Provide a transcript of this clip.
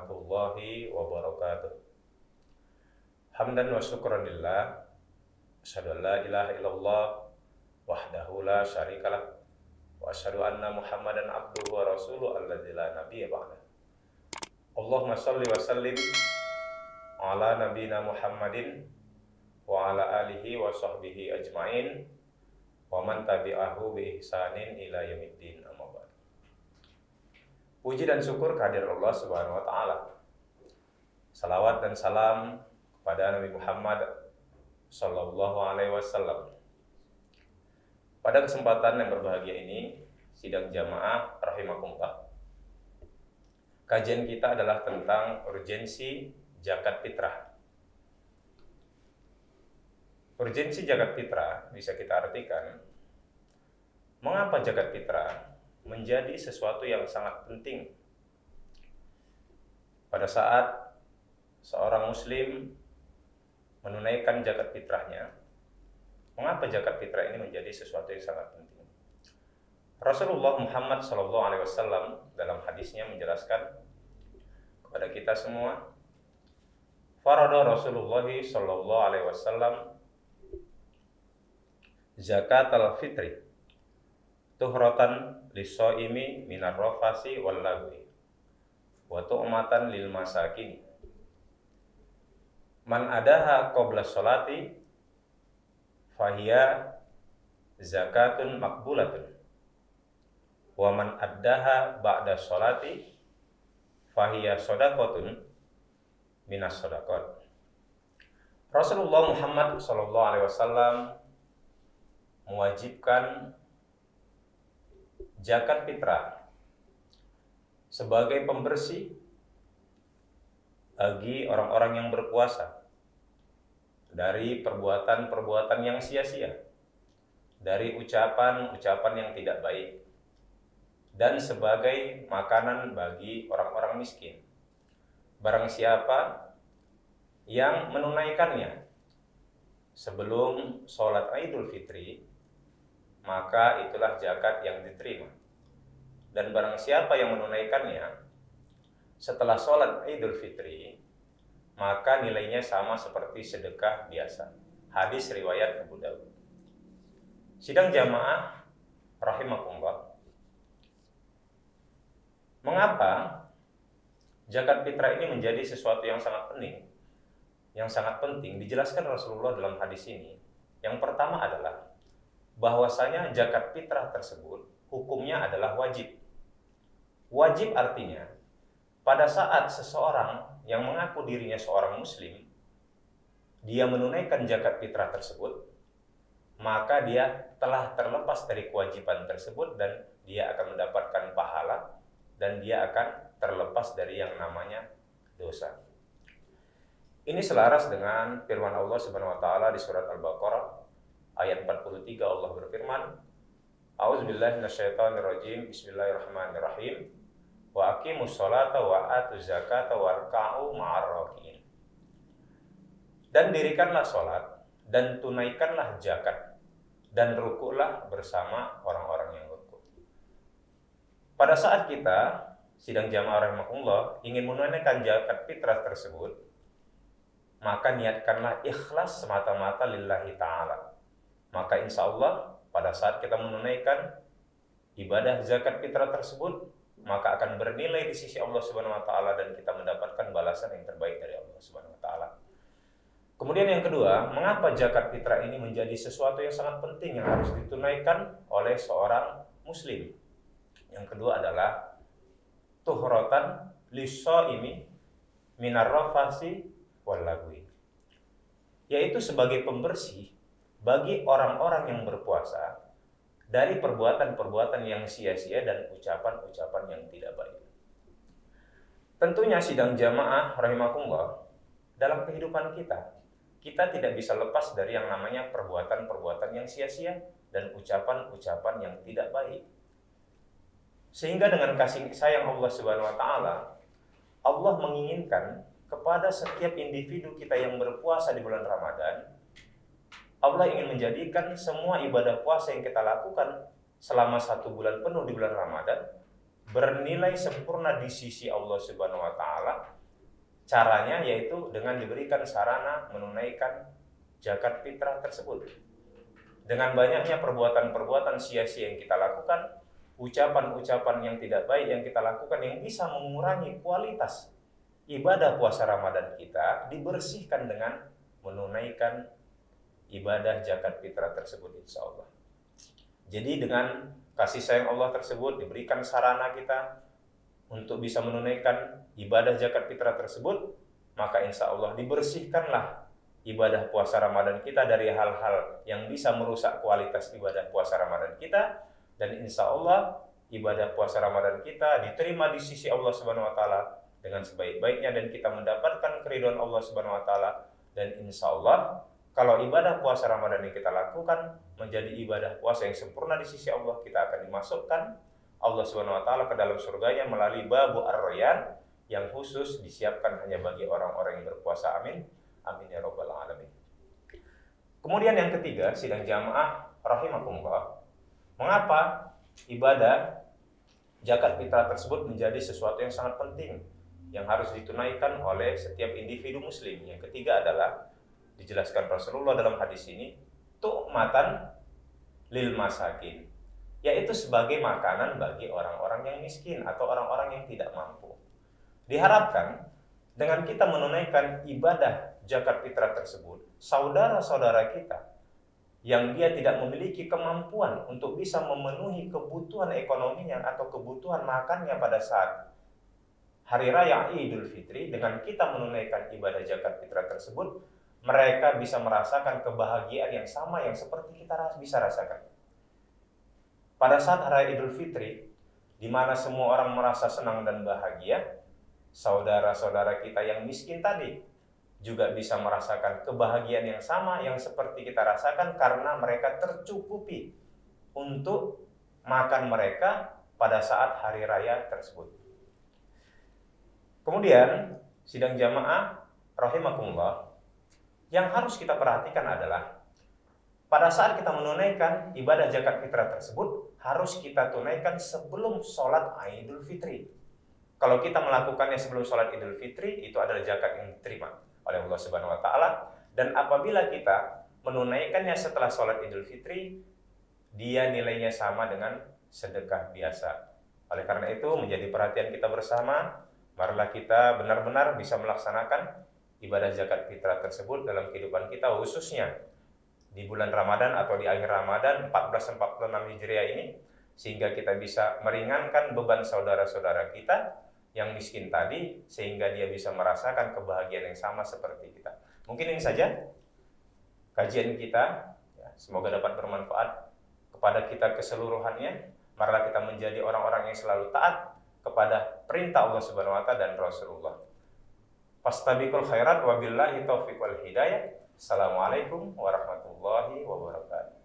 warahmatullahi wabarakatuh. Hamdan wa syukran lillah, asyhadu an la ilaha illallah wahdahu la syarikalah, wa asyhadu anna Muhammadan abduhu wa rasuluhu alladzi la nabiyya ba'dah. Allahumma shalli wa sallim ala nabiyyina Muhammadin wa ala alihi wa sahbihi ajmain wa man tabi'ahu bi ihsanin ila yaumiddin, amma ba'd. Puji dan syukur kehadirat Allah Subhanahu wa taala. Salawat dan salam kepada Nabi Muhammad sallallahu alaihi wasallam. Pada kesempatan yang berbahagia ini, sidang jamaah rahimakumullah. Kajian kita adalah tentang urgensi zakat fitrah. Urgensi zakat fitrah bisa kita artikan, mengapa zakat fitrah menjadi sesuatu yang sangat penting pada saat seorang muslim menunaikan zakat fitrahnya. Mengapa zakat fitrah ini menjadi sesuatu yang sangat penting? Rasulullah Muhammad SAW dalam hadisnya menjelaskan kepada kita semua, farada Rasulullah SAW zakat al-fitri tuhratan lis-shaimi minar rafasi wal lagwi wa tu'matan lil masakin. Man adaha qabla sholati fahiya zakatun maqbulatun wa man addaha ba'da sholati fahiya shadaqatun minas shadaqat. Rasulullah Muhammad SAW mewajibkan zakat fitrah sebagai pembersih bagi orang-orang yang berpuasa dari perbuatan-perbuatan yang sia-sia, dari ucapan-ucapan yang tidak baik, dan sebagai makanan bagi orang-orang miskin. Barang siapa yang menunaikannya sebelum sholat Idul Fitri, maka itulah zakat yang diterima. Dan barang siapa yang menunaikannya setelah sholat Idul Fitri, maka nilainya sama seperti sedekah biasa. Hadis riwayat Abu Dawud. Sidang jamaah rahimakumullah. Mengapa zakat fitrah ini menjadi sesuatu yang sangat penting? Yang sangat penting dijelaskan Rasulullah dalam hadis ini. Yang pertama adalah bahwasanya zakat fitrah tersebut hukumnya adalah wajib. Wajib artinya pada saat seseorang yang mengaku dirinya seorang muslim, dia menunaikan zakat fitrah tersebut, maka dia telah terlepas dari kewajiban tersebut dan dia akan mendapatkan pahala dan dia akan terlepas dari yang namanya dosa. Ini selaras dengan firman Allah Subhanahu wa taala di surat Al-Baqarah ayat 43. Allah berfirman, A'udzubillahi minasyaitonirrajim. Bismillahirrahmanirrahim. Wa aqimus sholata wa atuz zakata warka'u ma'ar raki'in. Dan dirikanlah sholat dan tunaikanlah zakat dan rukuklah bersama orang-orang yang rukuk. Pada saat kita sidang jamaah rahimakumullah ingin menunaikan zakat fitrah tersebut, maka niatkanlah ikhlas semata-mata lillahi ta'ala. Maka insya Allah pada saat kita menunaikan ibadah zakat fitrah tersebut, maka akan bernilai di sisi Allah Subhanahu wa taala dan kita mendapatkan balasan yang terbaik dari Allah Subhanahu wa taala. Kemudian yang kedua, mengapa zakat fitrah ini menjadi sesuatu yang sangat penting yang harus ditunaikan oleh seorang muslim? Yang kedua adalah tuhratan lis-shaimi minar rafasi wal lagwi, yaitu sebagai pembersih bagi orang-orang yang berpuasa dari perbuatan-perbuatan yang sia-sia dan ucapan-ucapan yang tidak baik. Tentunya sidang jamaah rahimakumullah, dalam kehidupan kita tidak bisa lepas dari yang namanya perbuatan-perbuatan yang sia-sia dan ucapan-ucapan yang tidak baik. Sehingga dengan kasih sayang Allah Subhanahu wa taala, Allah menginginkan kepada setiap individu kita yang berpuasa di bulan Ramadan, Allah ingin menjadikan semua ibadah puasa yang kita lakukan selama 1 bulan penuh di bulan Ramadan bernilai sempurna di sisi Allah Subhanahu wa taala Caranya yaitu dengan diberikan sarana menunaikan zakat fitrah tersebut. Dengan banyaknya perbuatan-perbuatan sia-sia yang kita lakukan, ucapan-ucapan yang tidak baik yang kita lakukan yang bisa mengurangi kualitas ibadah puasa Ramadan kita, dibersihkan dengan menunaikan ibadah zakat fitrah tersebut, insya Allah. Jadi dengan kasih sayang Allah tersebut diberikan sarana kita untuk bisa menunaikan ibadah zakat fitrah tersebut, maka insya Allah dibersihkanlah ibadah puasa Ramadan kita dari hal-hal yang bisa merusak kualitas ibadah puasa Ramadan kita, dan insya Allah ibadah puasa Ramadan kita diterima di sisi Allah Subhanahu Wa Taala dengan sebaik-baiknya, dan kita mendapatkan keridhaan Allah Subhanahu Wa Taala. Dan insya Allah kalau ibadah puasa Ramadan yang kita lakukan menjadi ibadah puasa yang sempurna di sisi Allah, kita akan dimasukkan Allah Subhanahu Wa Taala ke dalam surganya melalui babu ar-rayyan yang khusus disiapkan hanya bagi orang-orang yang berpuasa. Amin, amin ya rabbal alamin. Kemudian yang ketiga, sidang jamaah rahimakumullah, mengapa ibadah zakat fitrah tersebut menjadi sesuatu yang sangat penting yang harus ditunaikan oleh setiap individu muslim. Yang ketiga adalah dijelaskan Rasulullah dalam hadis ini, tu'matan lil masakin, yaitu sebagai makanan bagi orang-orang yang miskin atau orang-orang yang tidak mampu. Diharapkan dengan kita menunaikan ibadah zakat fitrah tersebut, saudara-saudara kita yang dia tidak memiliki kemampuan untuk bisa memenuhi kebutuhan ekonominya atau kebutuhan makannya pada saat Hari Raya Idul Fitri, dengan kita menunaikan ibadah zakat fitrah tersebut, mereka bisa merasakan kebahagiaan yang sama yang seperti kita bisa rasakan. Pada saat Hari Idul Fitri, di mana semua orang merasa senang dan bahagia, saudara-saudara kita yang miskin tadi juga bisa merasakan kebahagiaan yang sama yang seperti kita rasakan karena mereka tercukupi untuk makan mereka pada saat hari raya tersebut. Kemudian, sidang jamaah rahimakumullah, yang harus kita perhatikan adalah pada saat kita menunaikan ibadah zakat fitrah tersebut harus kita tunaikan sebelum sholat Idul Fitri. Kalau kita melakukannya sebelum sholat Idul Fitri, itu adalah zakat yang diterima oleh Allah Subhanahu Wa Taala. Dan apabila kita menunaikannya setelah sholat Idul Fitri, dia nilainya sama dengan sedekah biasa. Oleh karena itu menjadi perhatian kita bersama, marilah kita benar-benar bisa melaksanakan ibadah zakat fitrah tersebut dalam kehidupan kita, khususnya di bulan Ramadan atau di akhir Ramadan 1446 Hijriah ini, sehingga kita bisa meringankan beban saudara-saudara kita yang miskin tadi, sehingga dia bisa merasakan kebahagiaan yang sama seperti kita. Mungkin ini saja kajian kita, semoga dapat bermanfaat kepada kita keseluruhannya. Marilah kita menjadi orang-orang yang selalu taat kepada perintah Allah Subhanahu Wa Taala dan Rasulullah. Fastabiqul khairat wabillahi taufiq wal hidayah. Assalamualaikum warahmatullahi wabarakatuh.